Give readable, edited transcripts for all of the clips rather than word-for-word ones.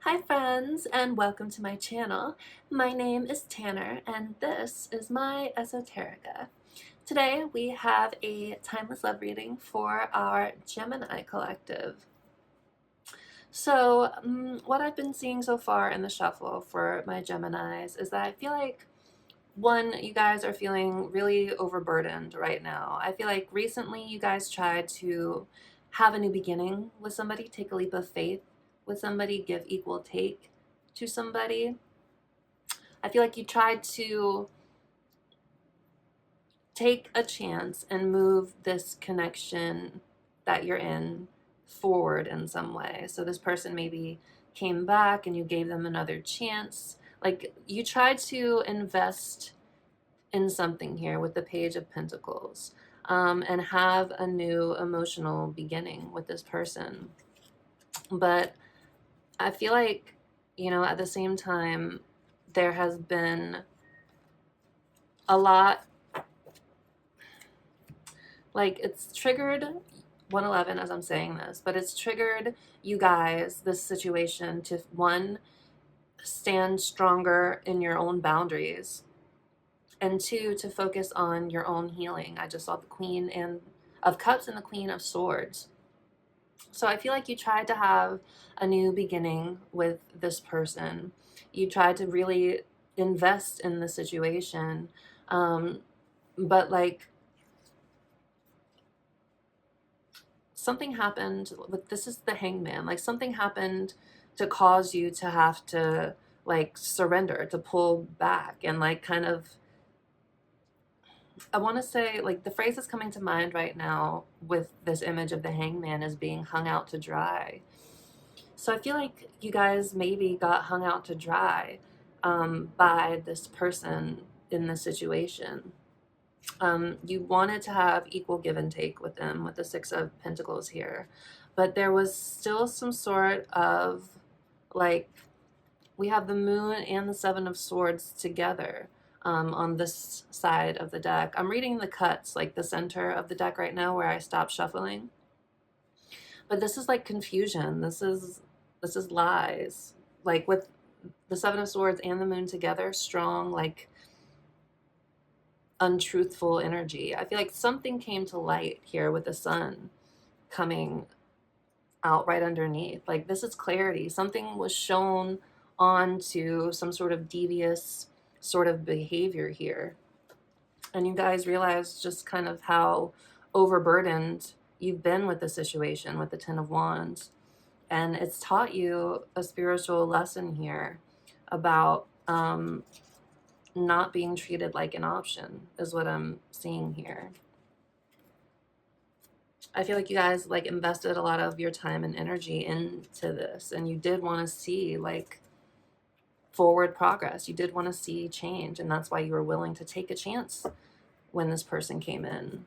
Hi friends, and welcome to my channel. My name is Tanner and this is my Esoterica. Today we have a timeless love reading for our Gemini collective. So what I've been seeing so far in the shuffle for my Geminis is that I feel like one, you guys are feeling really overburdened right now. I feel like recently you guys tried to have a new beginning with somebody, take a leap of faith with somebody, give equal take to somebody. I feel like you tried to take a chance and move this connection that you're in forward in some way. So this person maybe came back and you gave them another chance. Like you tried to invest in something here with the Page of Pentacles, and have a new emotional beginning with this person. But I feel like, at the same time, there has been a lot, like it's triggered 111 as I'm saying this, but it's triggered you guys, this situation, to one, stand stronger in your own boundaries, and two, to focus on your own healing. I just saw the Queen of Cups and the Queen of Swords. So I feel like you tried to have a new beginning with this person. You tried to really invest in the situation. But like something happened with, this is the Hangman, like something happened to cause you to have to like surrender, to pull back and like kind of, I want to say, like, the phrase that's coming to mind right now with this image of the Hangman is being hung out to dry. So I feel like you guys maybe got hung out to dry by this person in this situation. You wanted to have equal give and take with them, with the Six of Pentacles here, but there was still some sort of like, we have the Moon and the Seven of Swords together on this side of the deck. I'm reading the cuts, like the center of the deck right now where I stopped shuffling. But this is like confusion. This is lies. Like with the Seven of Swords and the Moon together, strong, like untruthful energy. I feel like something came to light here with the Sun coming out right underneath. Like this is clarity. Something was shown onto some sort of devious sort of behavior here. And you guys realize just kind of how overburdened you've been with the situation with the Ten of Wands. And it's taught you a spiritual lesson here about not being treated like an option is what I'm seeing here. I feel like you guys like invested a lot of your time and energy into this, and you did want to see like forward progress. You did want to see change, and that's why you were willing to take a chance when this person came in.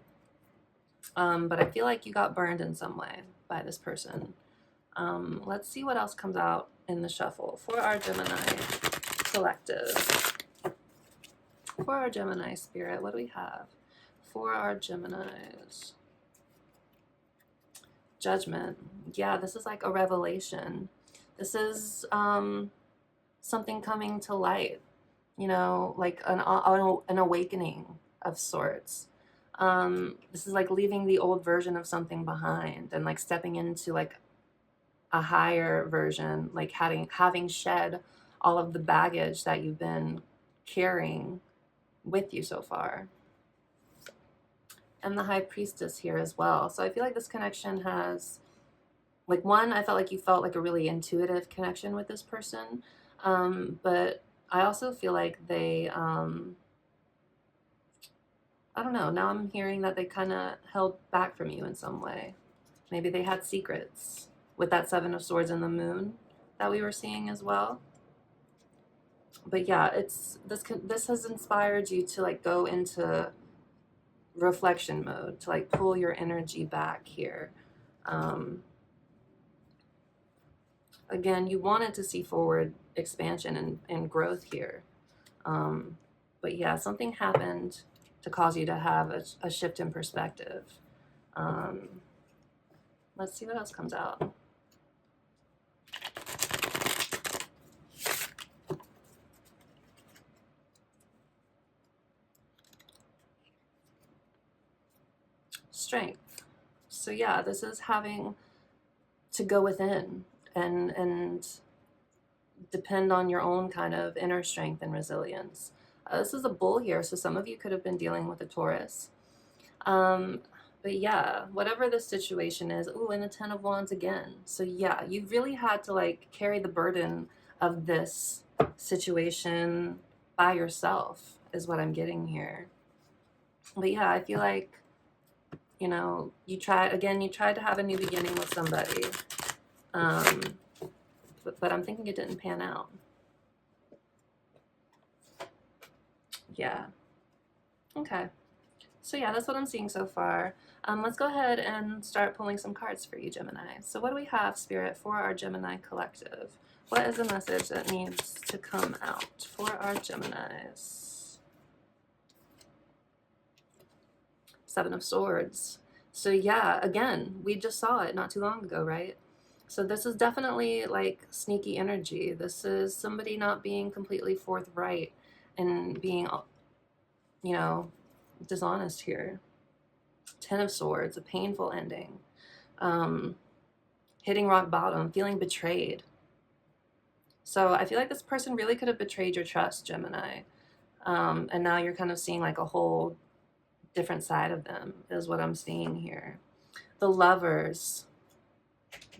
But I feel like you got burned in some way by this person. Let's see what else comes out in the shuffle for our Gemini collective. For our Gemini spirit, what do we have for our Geminis? Judgment. Yeah, this is like a revelation. This is something coming to light, like an awakening of sorts. This is like leaving the old version of something behind and like stepping into like a higher version, like having shed all of the baggage that you've been carrying with you so far. And the High Priestess here as well. So I feel like this connection has, like, one, I felt like you felt like a really intuitive connection with this person. But I also feel like they, I don't know, now I'm hearing that they kind of held back from you in some way. Maybe they had secrets with that Seven of Swords and the Moon that we were seeing as well. But yeah, this has inspired you to like go into reflection mode, to like pull your energy back here. Again, you wanted to see forward expansion and growth here. But yeah, something happened to cause you to have a shift in perspective. Let's see what else comes out. yeah, this is having to go within and depend on your own kind of inner strength and resilience. This is a bull here, so some of you could have been dealing with a Taurus. Um, but yeah, whatever the situation is, ooh, and the Ten of Wands again. So yeah, you really had to like carry the burden of this situation by yourself, is what I'm getting here. But yeah, I feel like, you know, you tried to have a new beginning with somebody. But I'm thinking it didn't pan out. Yeah. Okay. So yeah, that's what I'm seeing so far. Let's go ahead and start pulling some cards for you, Gemini. So what do we have, Spirit, for our Gemini collective? What is the message that needs to come out for our Geminis? Seven of Swords. So yeah, again, we just saw it not too long ago, right? So this is definitely like sneaky energy. This is somebody not being completely forthright and being, you know, dishonest here. Ten of Swords, a painful ending. Hitting rock bottom, feeling betrayed. So I feel like this person really could have betrayed your trust, Gemini. And now you're kind of seeing like a whole different side of them, is what I'm seeing here. The Lovers.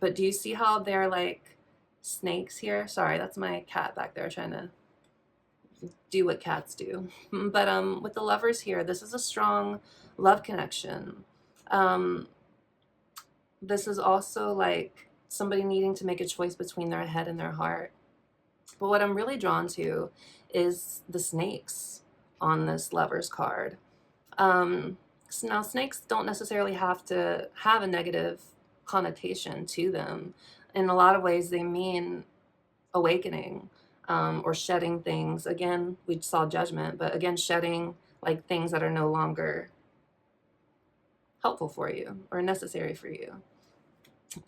But do you see how they're like snakes here? Sorry, that's my cat back there trying to do what cats do. But with the Lovers here, this is a strong love connection. This is also like somebody needing to make a choice between their head and their heart. But what I'm really drawn to is the snakes on this Lovers card. So now, snakes don't necessarily have to have a negative connotation to them. In a lot of ways, they mean awakening, or shedding things. Again, we saw Judgment, but again, shedding like things that are no longer helpful for you or necessary for you.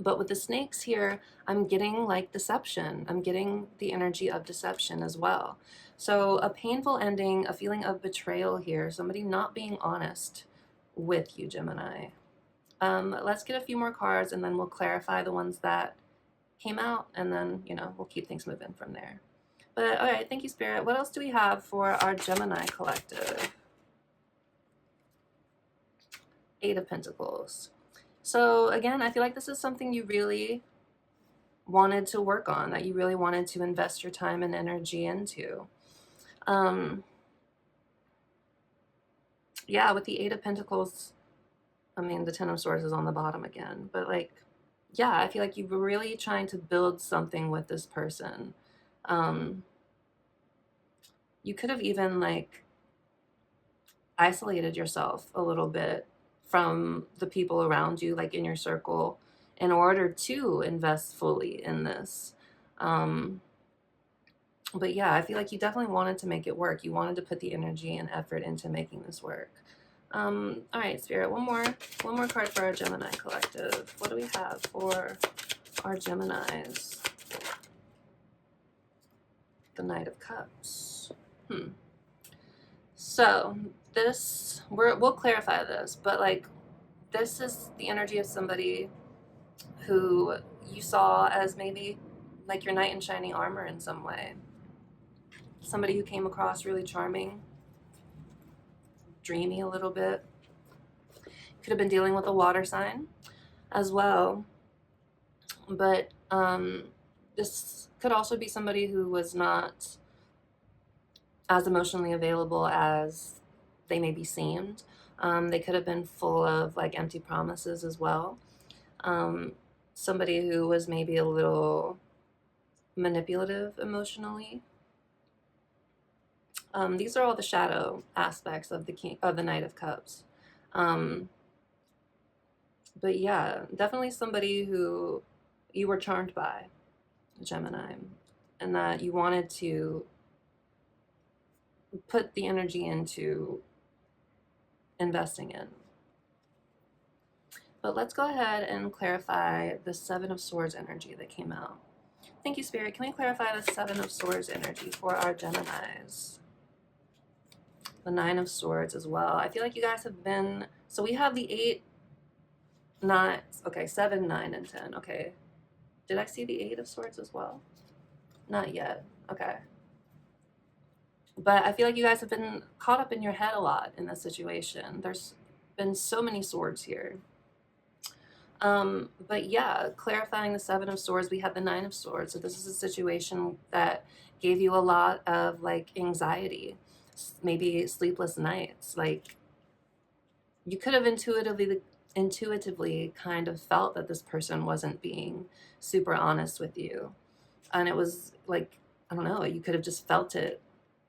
But with the snakes here, I'm getting like deception. I'm getting the energy of deception as well. So a painful ending, a feeling of betrayal here, somebody not being honest with you, Gemini. Let's get a few more cards and then we'll clarify the ones that came out, and then, you know, we'll keep things moving from there. But all right, thank you, Spirit. What else do we have for our Gemini collective? Eight of Pentacles. So again, I feel like this is something you really wanted to work on, that you really wanted to invest your time and energy into. Yeah, with the Eight of Pentacles, I mean, the Ten of Swords is on the bottom again, but like, yeah, I feel like you were really trying to build something with this person. You could have even like isolated yourself a little bit from the people around you, like in your circle, in order to invest fully in this. But yeah, I feel like you definitely wanted to make it work. You wanted to put the energy and effort into making this work. All right, Spirit, one more card for our Gemini collective. What do we have for our Geminis? The Knight of Cups. So this, we'll clarify this, but like, this is the energy of somebody who you saw as maybe like your knight in shining armor in some way. Somebody who came across really charming, dreamy a little bit. Could have been dealing with a water sign as well. But this could also be somebody who was not as emotionally available as they maybe seemed. They could have been full of like empty promises as well. Somebody who was maybe a little manipulative emotionally. These are all the shadow aspects of the Knight of Cups. But yeah, definitely somebody who you were charmed by, Gemini, and that you wanted to put the energy into investing in. But let's go ahead and clarify the Seven of Swords energy that came out. Thank you, Spirit. Can we clarify the Seven of Swords energy for our Geminis? The Nine of Swords as well. I feel like you guys have been, so we have the not, okay, 7, 9, and 10. Okay. Did I see the 8 of Swords as well? Not yet. Okay. But I feel like you guys have been caught up in your head a lot in this situation. There's been so many swords here. But yeah, clarifying the 7 of Swords, we had the 9 of Swords. So this is a situation that gave you a lot of like anxiety, maybe sleepless nights. Like you could have intuitively kind of felt that this person wasn't being super honest with you. And it was like, I don't know, you could have just felt it.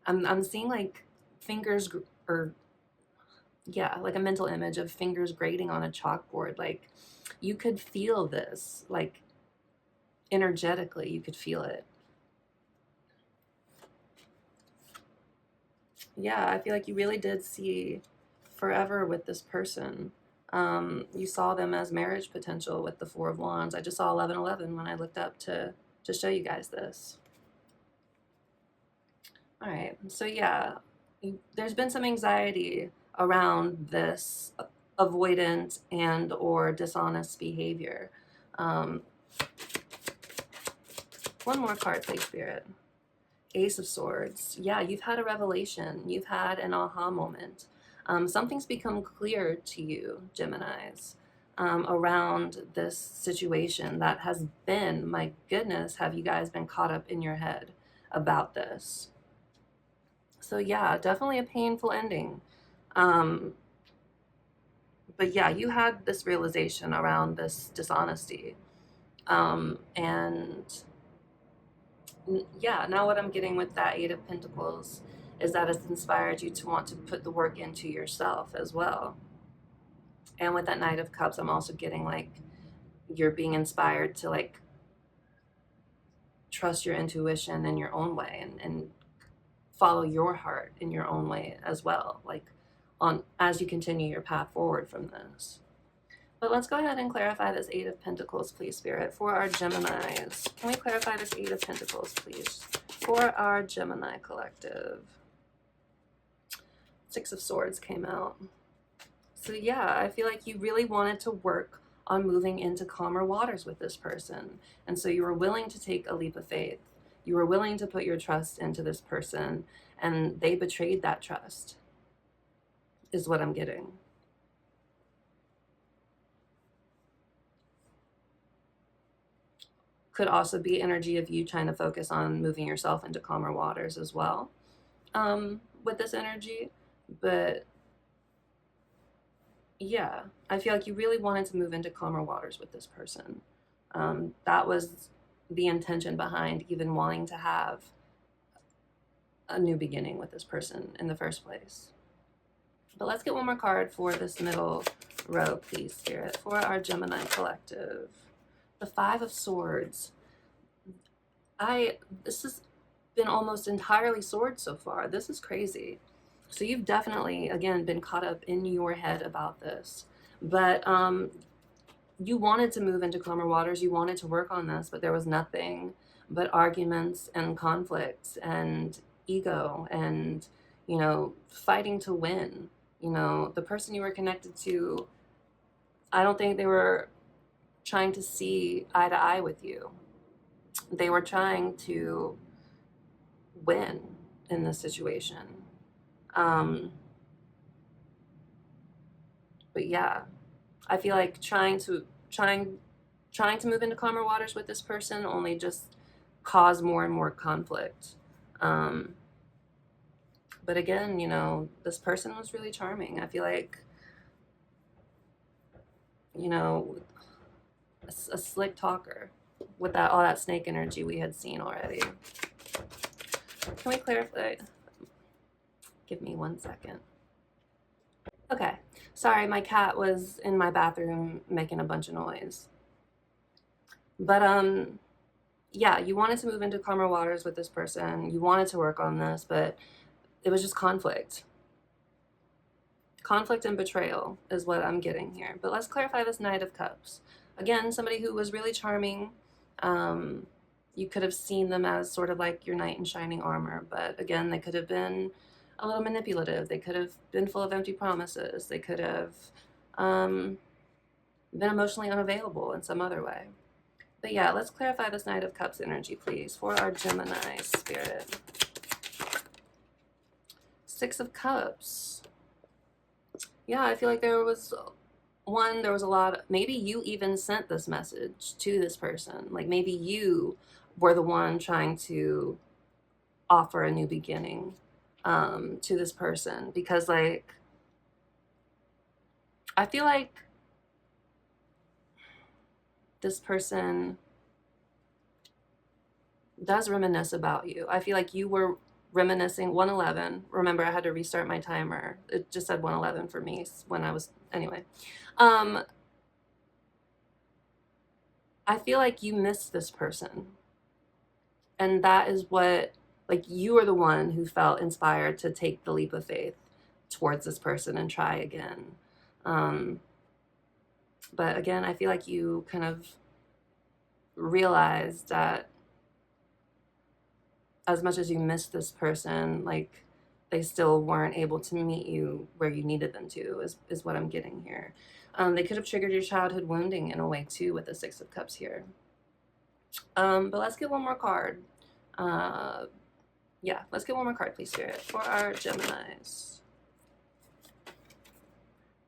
I'm seeing like fingers or yeah, like a mental image of fingers grating on a chalkboard. Like you could feel this, like energetically, you could feel it. Yeah, I feel like you really did see forever with this person. You saw them as marriage potential with the 4 of Wands. I just saw 1111 when I looked up to show you guys this. All right, so yeah, there's been some anxiety around this avoidant and or dishonest behavior. One more card, please, Spirit. Ace of Swords. Yeah, you've had a revelation. You've had an aha moment. Something's become clear to you, Geminis, around this situation that has been, my goodness, have you guys been caught up in your head about this? So yeah, definitely a painful ending. But yeah, you had this realization around this dishonesty. And yeah, now what I'm getting with that 8 of Pentacles is that it's inspired you to want to put the work into yourself as well. And with that Knight of Cups, I'm also getting like you're being inspired to like trust your intuition in your own way and follow your heart in your own way as well, like on as you continue your path forward from this. But let's go ahead and clarify this 8 of Pentacles, please, Spirit, for our Geminis. Can we clarify this 8 of Pentacles, please, for our Gemini collective? 6 of Swords came out. So yeah, I feel like you really wanted to work on moving into calmer waters with this person. And so you were willing to take a leap of faith. You were willing to put your trust into this person, and they betrayed that trust, is what I'm getting. Could also be energy of you trying to focus on moving yourself into calmer waters as well, with this energy. But yeah, I feel like you really wanted to move into calmer waters with this person. That was the intention behind even wanting to have a new beginning with this person in the first place. But let's get one more card for this middle row, please, Spirit, for our Gemini collective. The 5 of Swords. This has been almost entirely swords so far. This is crazy. So you've definitely, again, been caught up in your head about this. But you wanted to move into calmer waters. You wanted to work on this, but there was nothing but arguments and conflicts and ego and, you know, fighting to win. You know, the person you were connected to, I don't think they were trying to see eye to eye with you. They were trying to win in this situation. But yeah, I feel like trying to move into calmer waters with this person only just cause more and more conflict. But again, you know, this person was really charming. I feel like, you know, a slick talker with that all that snake energy we had seen already. Can we clarify? Give me 1 second. Okay, sorry, my cat was in my bathroom making a bunch of noise. But yeah, you wanted to move into calmer waters with this person. You wanted to work on this, but it was just conflict. Conflict and betrayal is what I'm getting here. But let's clarify this Knight of Cups. Again, somebody who was really charming. You could have seen them as sort of like your knight in shining armor, but again, they could have been a little manipulative. They could have been full of empty promises. They could have been emotionally unavailable in some other way. But yeah, let's clarify this Knight of Cups energy, please, for our Gemini spirit. Six of Cups. Yeah, I feel like there was a lot, maybe you even sent this message to this person. Like maybe you were the one trying to offer a new beginning to this person, because like I feel like this person does reminisce about you. I feel like you were reminiscing 111. Remember, I had to restart my timer. It just said 111 for me when I was, anyway. I feel like you missed this person. And that is what, like, you are the one who felt inspired to take the leap of faith towards this person and try again. But again, I feel like you kind of realized that as much as you missed this person, like, they still weren't able to meet you where you needed them to, is what I'm getting here. They could have triggered your childhood wounding in a way too with the Six of Cups here. But let's get one more card. Yeah, let's get one more card, please, Spirit, for our Geminis.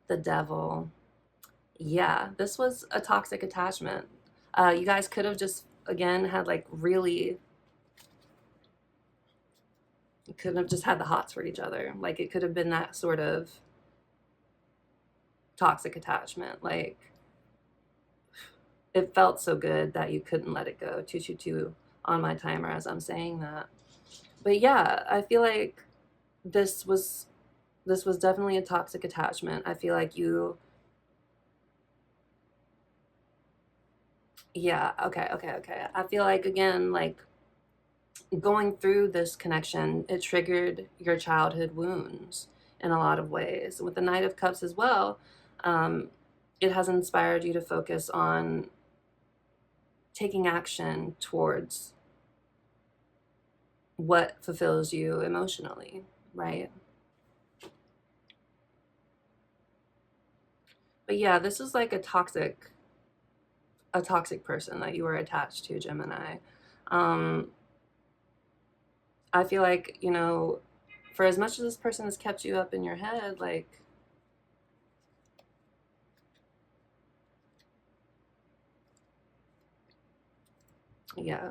The Devil. Yeah, this was a toxic attachment. You guys could have just, again, had like really, you couldn't have just had the hots for each other. Like it could have been that sort of toxic attachment. Like it felt so good that you couldn't let it go. 222 on my timer as I'm saying that. But yeah, I feel like this was definitely a toxic attachment. I feel like you, yeah, okay. I feel like, again, like going through this connection, it triggered your childhood wounds in a lot of ways. With the Knight of Cups as well, it has inspired you to focus on taking action towards what fulfills you emotionally, right? But yeah, this is like a toxic person that you were attached to, Gemini. I feel like, you know, for as much as this person has kept you up in your head, like, yeah,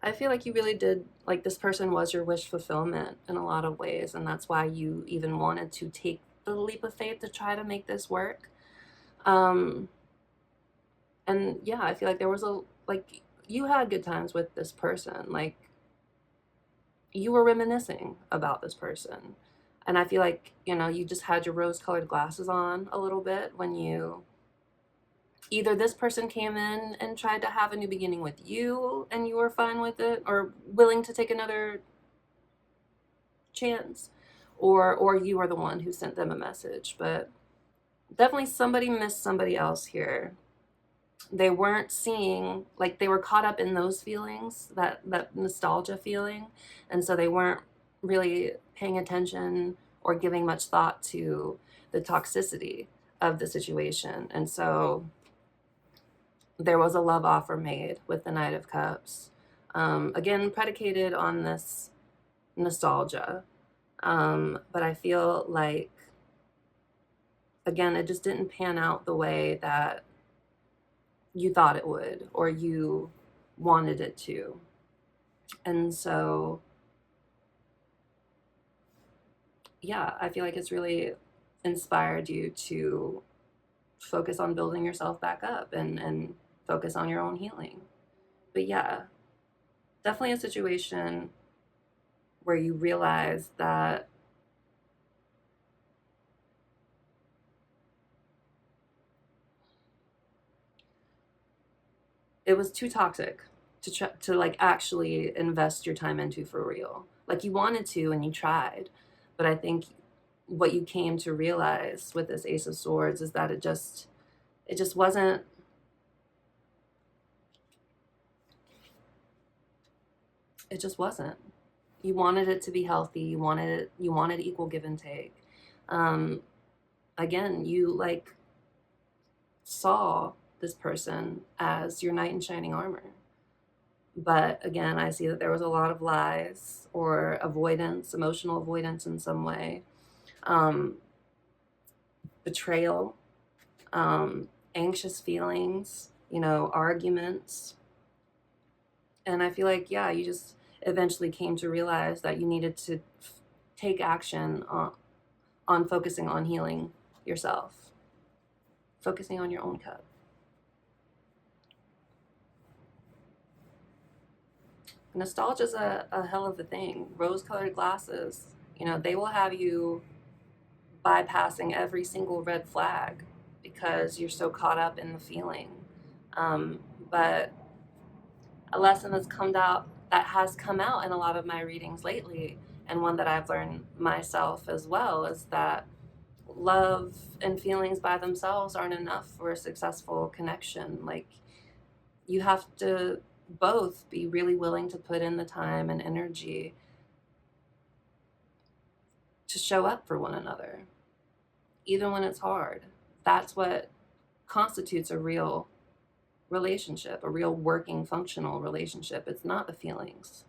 I feel like you really did, like, this person was your wish fulfillment in a lot of ways, and that's why you even wanted to take the leap of faith to try to make this work. And yeah, I feel like there was like, you had good times with this person. Like, you were reminiscing about this person. And I feel like, you know, you just had your rose-colored glasses on a little bit when you, either this person came in and tried to have a new beginning with you and you were fine with it or willing to take another chance, or you were the one who sent them a message. But definitely somebody missed somebody else here. They weren't seeing, like, they were caught up in those feelings, that nostalgia feeling, and so they weren't really paying attention or giving much thought to the toxicity of the situation. And so there was a love offer made with the Knight of Cups, again predicated on this nostalgia, but I feel like, again, it just didn't pan out the way that you thought it would or you wanted it to. And so, yeah, I feel like it's really inspired you to focus on building yourself back up and focus on your own healing. But yeah, definitely a situation where you realize that it was too toxic to try to like actually invest your time into for real. Like you wanted to and you tried, but I think what you came to realize with this Ace of Swords is that it just wasn't, it just wasn't. You wanted it to be healthy. You wanted equal give and take. Again, you like, saw this person as your knight in shining armor. But again, I see that there was a lot of lies or avoidance, emotional avoidance in some way, betrayal, anxious feelings, arguments. And I feel like, yeah, you just eventually came to realize that you needed to take action on focusing on healing yourself, focusing on your own cup. Nostalgia's a hell of a thing. Rose-colored glasses, they will have you bypassing every single red flag because you're so caught up in the feeling. But a lesson that has come out in a lot of my readings lately, and one that I've learned myself as well, is that love and feelings by themselves aren't enough for a successful connection. Like, you have to both be really willing to put in the time and energy to show up for one another, even when it's hard. That's what constitutes a real relationship, a real working, functional relationship. It's not the feelings,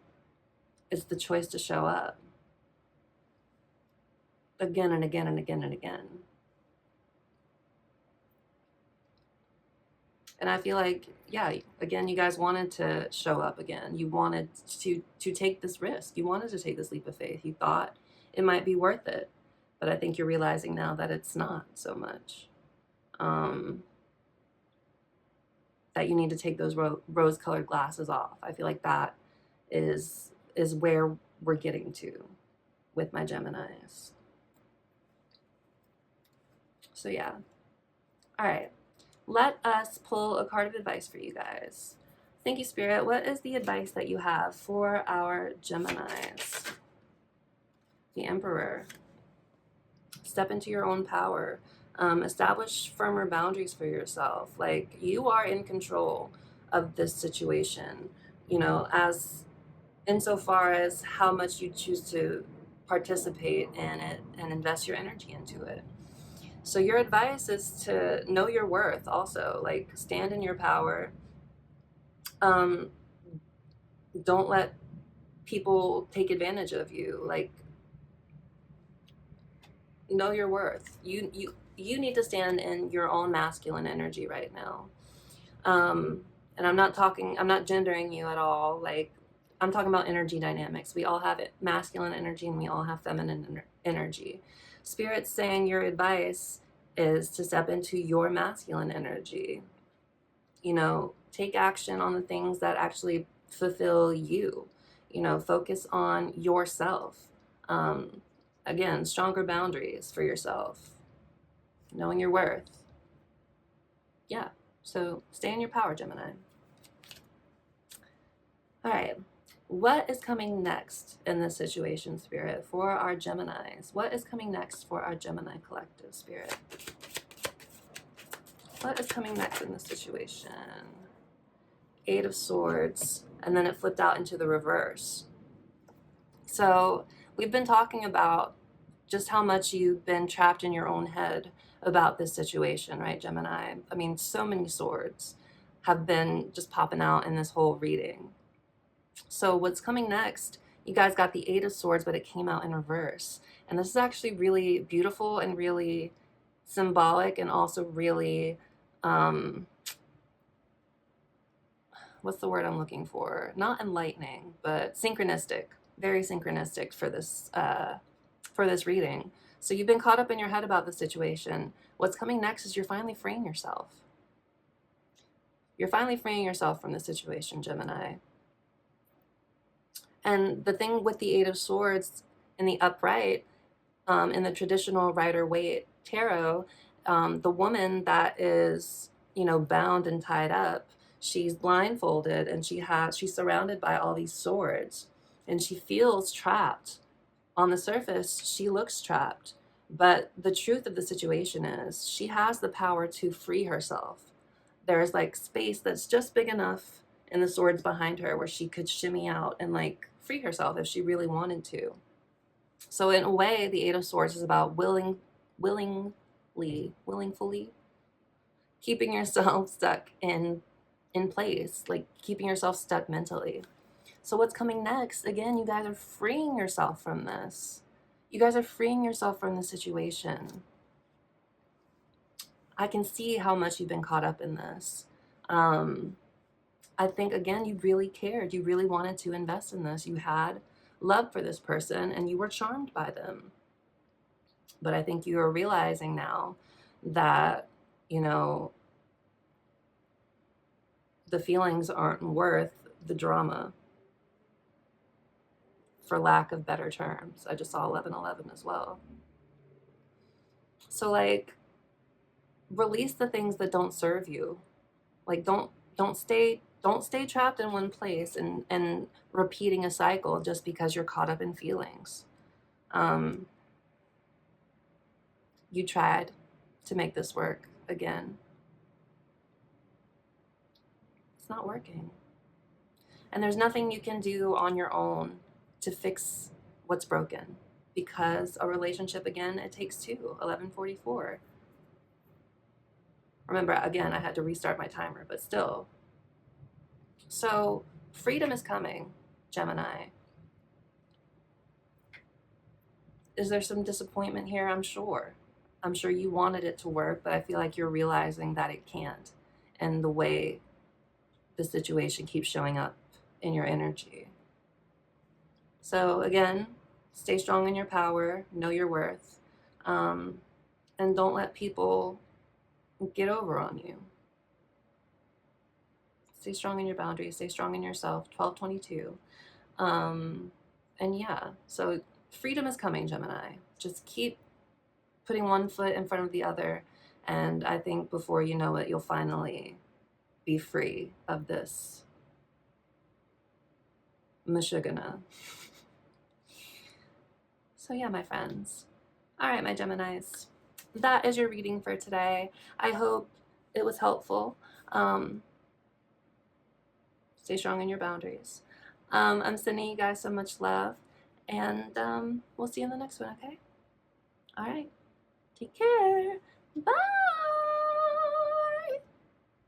it's the choice to show up again and again and again and again. And I feel like, yeah, again, you guys wanted to show up again. You wanted to take this risk. You wanted to take this leap of faith. You thought it might be worth it. But I think you're realizing now that it's not so much. That you need to take those rose-colored glasses off. I feel like that is where we're getting to with my Geminis. So yeah. All right. Let us pull a card of advice for you guys. Thank you, Spirit. What is the advice that you have for our Geminis? The Emperor. Step into your own power. Establish firmer boundaries for yourself. Like, you are in control of this situation, as insofar as how much you choose to participate in it and invest your energy into it. So your advice is to know your worth also, like, stand in your power. Don't let people take advantage of you. Like, know your worth. You need to stand in your own masculine energy right now. And I'm not gendering you at all. Like, I'm talking about energy dynamics. We all have masculine energy and we all have feminine energy. Spirit's saying your advice is to step into your masculine energy. Take action on the things that actually fulfill you. Focus on yourself. Again, stronger boundaries for yourself. Knowing your worth. Yeah, so stay in your power, Gemini. All right. What is coming next in this situation, Spirit, for our Geminis? What is coming next for our Gemini collective, Spirit? What is coming next in this situation? Eight of Swords, and then it flipped out into the reverse. So we've been talking about just how much you've been trapped in your own head about this situation, right, Gemini? I mean, so many swords have been just popping out in this whole reading. So what's coming next, you guys got the Eight of Swords, but it came out in reverse. And this is actually really beautiful and really symbolic, and also really, what's the word I'm looking for? Not enlightening, but synchronistic. Very synchronistic for this reading. So you've been caught up in your head about the situation. What's coming next is you're finally freeing yourself. You're finally freeing yourself from the situation, Gemini. And the thing with the Eight of Swords in the upright, in the traditional Rider-Waite tarot, the woman that is, bound and tied up, she's blindfolded and she's surrounded by all these swords, and she feels trapped. On the surface, she looks trapped, but the truth of the situation is she has the power to free herself. There's like space that's just big enough in the swords behind her where she could shimmy out and like free herself if she really wanted to. So in a way, the Eight of Swords is about willingly keeping yourself stuck in place, like keeping yourself stuck mentally. So what's coming next? Again, you guys are freeing yourself from this. You guys are freeing yourself from the situation. I can see how much you've been caught up in this. I think, again, you really cared. You really wanted to invest in this. You had love for this person and you were charmed by them. But I think you are realizing now that, you know, the feelings aren't worth the drama, for lack of better terms. I just saw 1111 as well. So, like, release the things that don't serve you. Like, don't stay trapped in one place and repeating a cycle just because you're caught up in feelings. You tried to make this work again. It's not working. And there's nothing you can do on your own to fix what's broken, because a relationship, again, it takes two. 1144. Remember, again, I had to restart my timer, but still. So freedom is coming, Gemini. Is there some disappointment here? I'm sure. I'm sure you wanted it to work, but I feel like you're realizing that it can't, and the way the situation keeps showing up in your energy. So again, stay strong in your power, know your worth, and don't let people get over on you. Stay strong in your boundaries, stay strong in yourself. 1222. And yeah, so freedom is coming, Gemini. Just keep putting one foot in front of the other, and I think before you know it, you'll finally be free of this mashugana. So yeah, my friends. All right, my Geminis. That is your reading for today. I hope it was helpful. Stay strong in your boundaries. I'm sending you guys so much love, and we'll see you in the next one, okay? All right. Take care. Bye.